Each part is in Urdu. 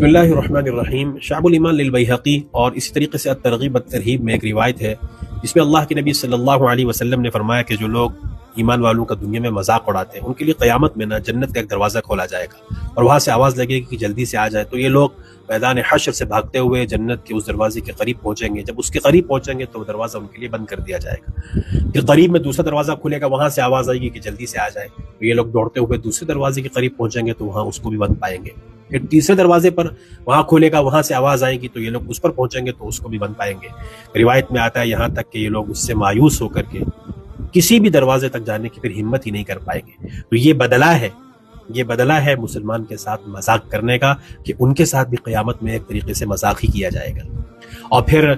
بسم اللہ الرحمن الرحیم۔ شعب الایمان للبیہقی اور اسی طریقے سے الترغیب والترہیب میں ایک روایت ہے جس میں اللہ کے نبی صلی اللہ علیہ وسلم نے فرمایا کہ جو لوگ ایمان والوں کا دنیا میں مذاق اڑاتے ہیں ان کے لیے قیامت میں جنت کا ایک دروازہ کھولا جائے گا اور وہاں سے آواز لگے گی کہ جلدی سے آ جائے، تو یہ لوگ میدان حشر سے بھاگتے ہوئے جنت کے اس دروازے کے قریب پہنچیں گے۔ جب اس کے قریب پہنچیں گے تو وہ دروازہ ان کے لیے بند کر دیا جائے گا۔ پھر قریب میں دوسرا دروازہ کھلے گا، وہاں سے آواز آئے گی کہ جلدی سے آ جائے، تو یہ لوگ دوڑتے ہوئے دوسرے دروازے کے قریب پہنچیں گے تو وہاں اس کو بھی بند پائیں گے۔ پھر تیسرے دروازے پر وہاں کھولے گا، وہاں سے آواز آئے گی تو یہ لوگ اس پر پہنچیں گے تو اس کو بھی بند پائیں گے۔ روایت میں آتا ہے یہاں تک کہ یہ لوگ اس سے مایوس ہو کر کے کسی بھی دروازے تک جانے کی پھر ہمت ہی نہیں کر پائیں گے۔ تو یہ بدلہ ہے مسلمان کے ساتھ مذاق کرنے کا، کہ ان کے ساتھ بھی قیامت میں ایک طریقے سے مذاق ہی کیا جائے گا۔ اور پھر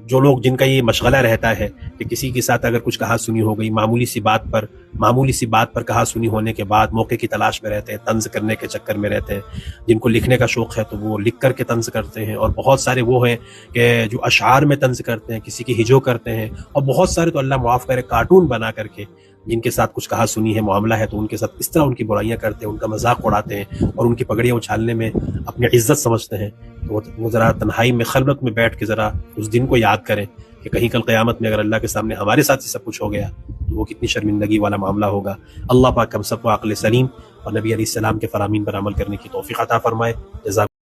جو لوگ جن کا یہ مشغلہ رہتا ہے کہ کسی کے ساتھ اگر کچھ کہا سنی ہو گئی، معمولی سی بات پر کہا سنی ہونے کے بعد موقع کی تلاش میں رہتے ہیں، طنز کرنے کے چکر میں رہتے ہیں۔ جن کو لکھنے کا شوق ہے تو وہ لکھ کر کے طنز کرتے ہیں، اور بہت سارے وہ ہیں کہ جو اشعار میں طنز کرتے ہیں، کسی کی ہجو کرتے ہیں، اور بہت سارے تو اللہ معاف کرے کارٹون بنا کر کے جن کے ساتھ کچھ کہا سنی ہے، معاملہ ہے، تو ان کے ساتھ اس طرح ان کی برائیاں کرتے ہیں، ان کا مذاق اڑاتے ہیں اور ان کی پگڑیاں اچھالنے میں اپنی عزت سمجھتے ہیں۔ تو وہ ذرا تنہائی میں خلوت میں بیٹھ کے ذرا اس دن کو یاد کریں کہ کہیں کل قیامت میں اگر اللہ کے سامنے ہمارے ساتھ ہی سب کچھ ہو گیا تو وہ کتنی شرمندگی والا معاملہ ہوگا۔ اللہ پاک ہم سب کو عقل سلیم اور نبی علیہ السلام کے فرامین پر عمل کرنے کی توفیق عطا فرمائے۔ جزاک